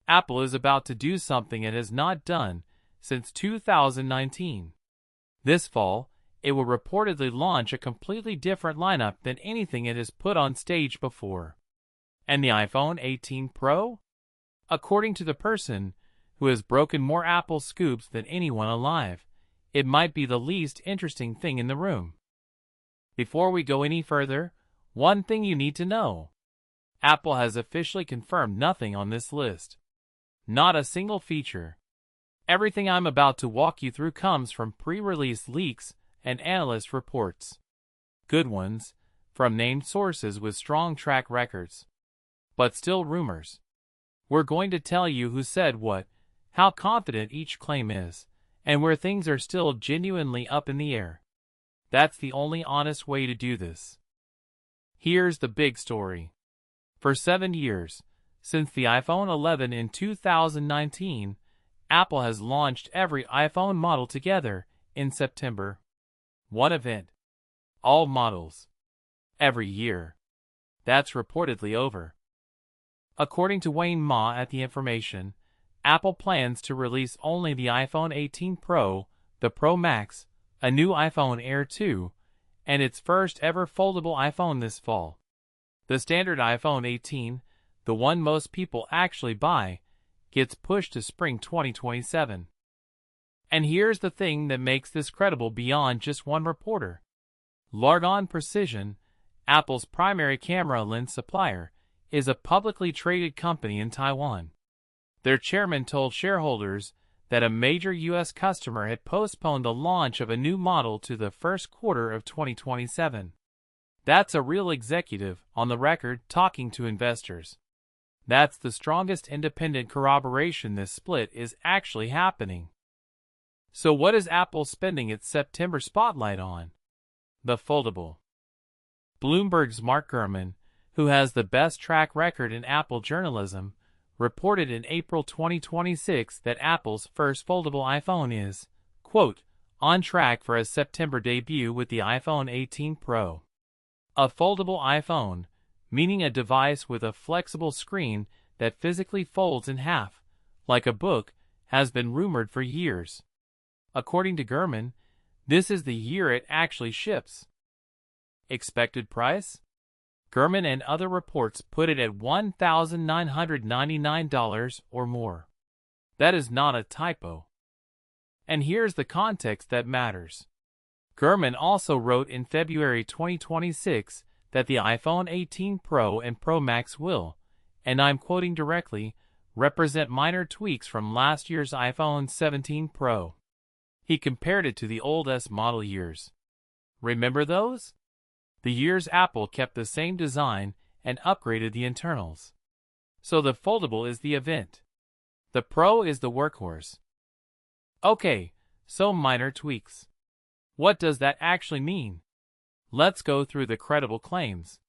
Apple is about to do something it has not done since 2019. This fall, it will reportedly launch a completely different lineup than anything it has put on stage before. And the iPhone 18 Pro? According to the person who has broken more Apple scoops than anyone alive, it might be the least interesting thing in the room. Before we go any further, one thing you need to know. Apple has officially confirmed nothing on this list. Not a single feature. Everything I'm about to walk you through comes from pre-release leaks and analyst reports. Good ones, from named sources with strong track records. But still rumors. We're going to tell you who said what, how confident each claim is, and where things are still genuinely up in the air. That's the only honest way to do this. Here's the big story. For 7 years, since the iPhone 11 in 2019, Apple has launched every iPhone model together in September. One event. All models. Every year. That's reportedly over. According to Wayne Ma at The Information, Apple plans to release only the iPhone 18 Pro, the Pro Max, a new iPhone Air 2, and its first ever foldable iPhone this fall. The standard iPhone 18, the one most people actually buy, gets pushed to spring 2027. And here's the thing that makes this credible beyond just one reporter. Largan Precision, Apple's primary camera lens supplier, is a publicly traded company in Taiwan. Their chairman told shareholders that a major U.S. customer had postponed the launch of a new model to the first quarter of 2027. That's a real executive on the record talking to investors. That's the strongest independent corroboration this split is actually happening. So what is Apple spending its September spotlight on? The foldable. Bloomberg's Mark Gurman, who has the best track record in Apple journalism, reported in April 2026 that Apple's first foldable iPhone is, quote, on track for a September debut with the iPhone 18 Pro. A foldable iPhone, meaning a device with a flexible screen that physically folds in half, like a book, has been rumored for years. According to Gurman, this is the year it actually ships. Expected price? Gurman and other reports put it at $1,999 or more. That is not a typo. And here's the context that matters. Gurman also wrote in February 2026 that the iPhone 18 Pro and Pro Max will, and I'm quoting directly, represent minor tweaks from last year's iPhone 17 Pro. He compared it to the old S model years. Remember those? The years Apple kept the same design and upgraded the internals. So the foldable is the event. The Pro is the workhorse. Okay, so minor tweaks. What does that actually mean? Let's go through the credible claims.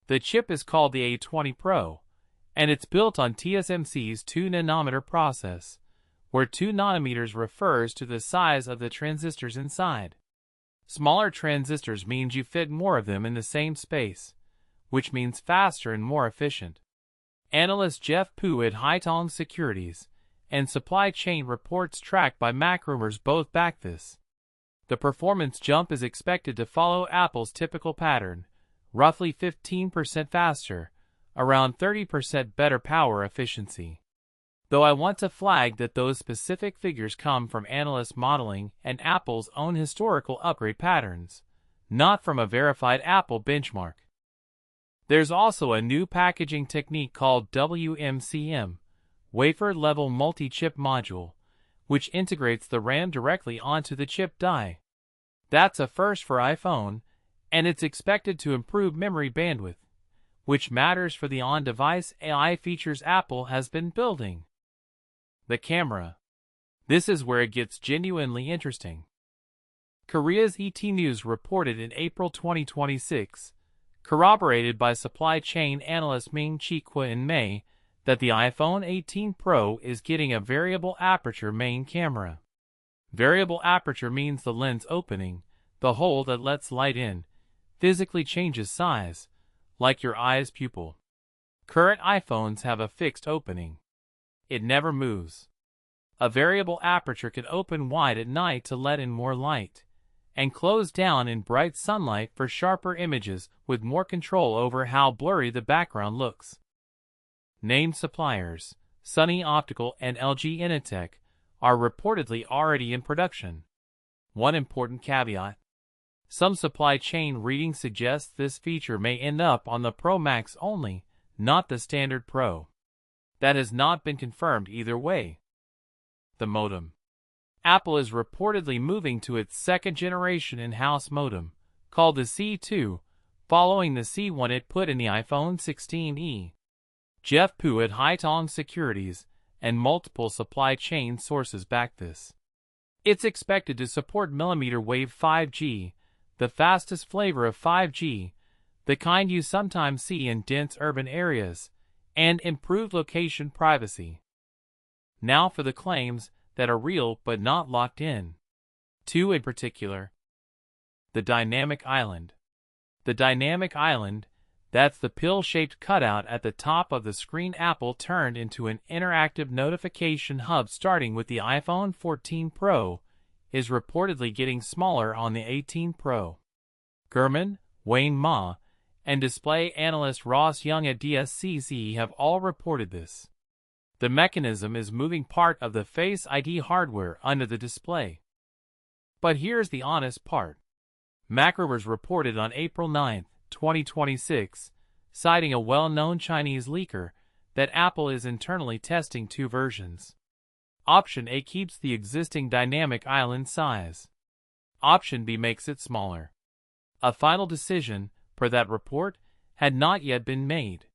The chip is called the A20 Pro, and it's built on TSMC's 2-nanometer process, where 2 nanometers refers to the size of the transistors inside. Smaller transistors means you fit more of them in the same space, which means faster and more efficient. Analyst Jeff Pu at Haitong Securities and supply chain reports tracked by MacRumors both back this. The performance jump is expected to follow Apple's typical pattern, roughly 15% faster, around 30% better power efficiency. Though I want to flag that those specific figures come from analyst modeling and Apple's own historical upgrade patterns, not from a verified Apple benchmark. There's also a new packaging technique called WMCM, wafer-level multi-chip module, which integrates the RAM directly onto the chip die. That's a first for iPhone, and it's expected to improve memory bandwidth, which matters for the on-device AI features Apple has been building. The camera. This is where it gets genuinely interesting. Korea's ET News reported in April 2026, corroborated by supply chain analyst Ming-Chi Kuo in May, that the iPhone 18 Pro is getting a variable aperture main camera. Variable aperture means the lens opening, the hole that lets light in, physically changes size, like your eye's pupil. Current iPhones have a fixed opening. It never moves. A variable aperture can open wide at night to let in more light, and close down in bright sunlight for sharper images with more control over how blurry the background looks. Named suppliers, Sunny Optical and LG Innotek, are reportedly already in production. One important caveat: some supply chain reading suggests this feature may end up on the Pro Max only, not the standard Pro. That has not been confirmed either way. The modem. Apple is reportedly moving to its second-generation in-house modem, called the C2, following the C1 it put in the iPhone 16e. Jeff Pu at Haitong Securities and multiple supply chain sources back this. It's expected to support mmWave 5G, the fastest flavor of 5G, the kind you sometimes see in dense urban areas, and improved location privacy. Now for the claims that are real but not locked in. Two in particular. The dynamic island. The dynamic island, that's the pill-shaped cutout at the top of the screen Apple turned into an interactive notification hub starting with the iPhone 14 Pro, is reportedly getting smaller on the A20 Pro. Gurman, Wayne Ma, and display analyst Ross Young at DSCC have all reported this. The mechanism is moving part of the Face ID hardware under the display. But here's the honest part. Macrovers reported on April 9, 2026, citing a well-known Chinese leaker, that Apple is internally testing two versions. Option A keeps the existing dynamic island size. Option B makes it smaller. A final decision, per that report, had not yet been made.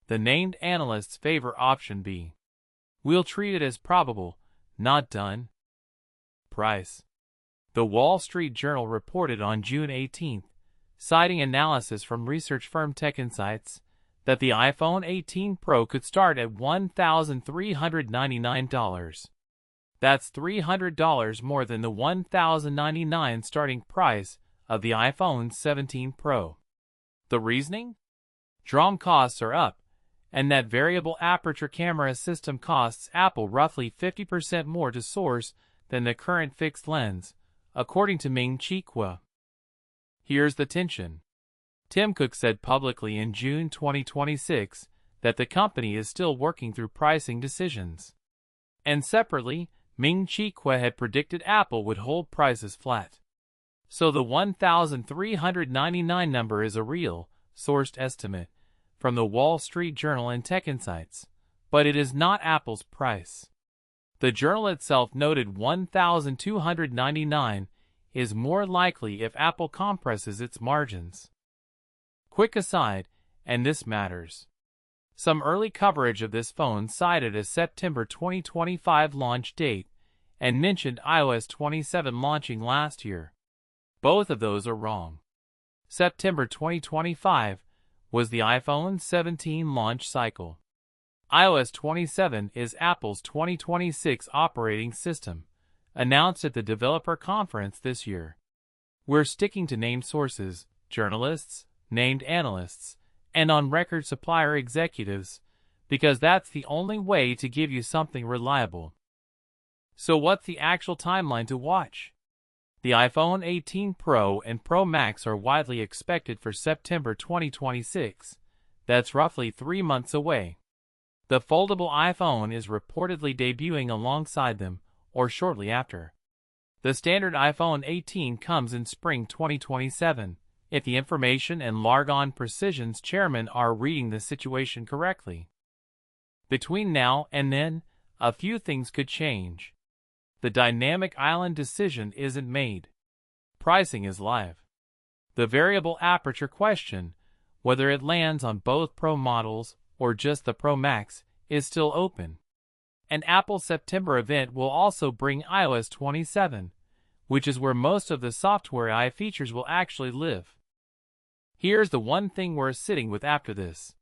The named analysts favor option B. We'll treat it as probable, not done. Price. The Wall Street Journal reported on June 18, citing analysis from research firm Tech Insights, that the iPhone 18 Pro could start at $1,399. That's $300 more than the $1,099 starting price of the iPhone 17 Pro. The reasoning? DRAM costs are up, and that variable aperture camera system costs Apple roughly 50% more to source than the current fixed lens, according to Ming-Chi Kuo. Here's the tension. Tim Cook said publicly in June 2026 that the company is still working through pricing decisions. And separately, Ming-Chi Kuo had predicted Apple would hold prices flat. So the $1,399 number is a real, sourced estimate from the Wall Street Journal and Tech Insights, but it is not Apple's price. The journal itself noted $1,299 is more likely if Apple compresses its margins. Quick aside, and this matters. Some early coverage of this phone cited a September 2025 launch date and mentioned iOS 27 launching last year. Both of those are wrong. September 2025 was the iPhone 17 launch cycle. iOS 27 is Apple's 2026 operating system, announced at the developer conference this year. We're sticking to named sources, journalists, named analysts, and on-record supplier executives, because that's the only way to give you something reliable. So what's the actual timeline to watch? The iPhone 18 Pro and Pro Max are widely expected for September 2026. That's roughly 3 months away. The foldable iPhone is reportedly debuting alongside them, or shortly after. The standard iPhone 18 comes in spring 2027, if the information and Largan Precision's chairman are reading the situation correctly. Between now and then, a few things could change. The dynamic island decision isn't made. Pricing is live. The variable aperture question, whether it lands on both Pro models or just the Pro Max, is still open. An Apple September event will also bring iOS 27, which is where most of the software AI features will actually live. Here's the one thing we're sitting with after this.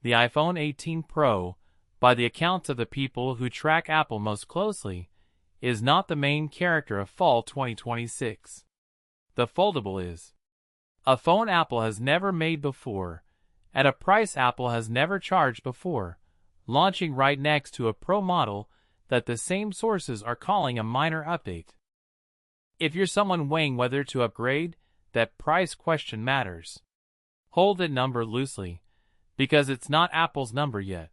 The iPhone 18 Pro, by the accounts of the people who track Apple most closely, is not the main character of fall 2026. The foldable is. A phone Apple has never made before, at a price Apple has never charged before, launching right next to a Pro model that the same sources are calling a minor update. If you're someone weighing whether to upgrade, that price question matters. Hold that number loosely, because it's not Apple's number yet.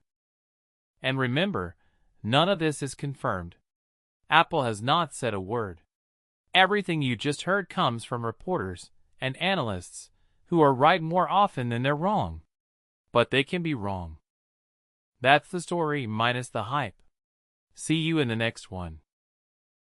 And remember, none of this is confirmed. Apple has not said a word. Everything you just heard comes from reporters and analysts who are right more often than they're wrong. But they can be wrong. That's the story minus the hype. See you in the next one.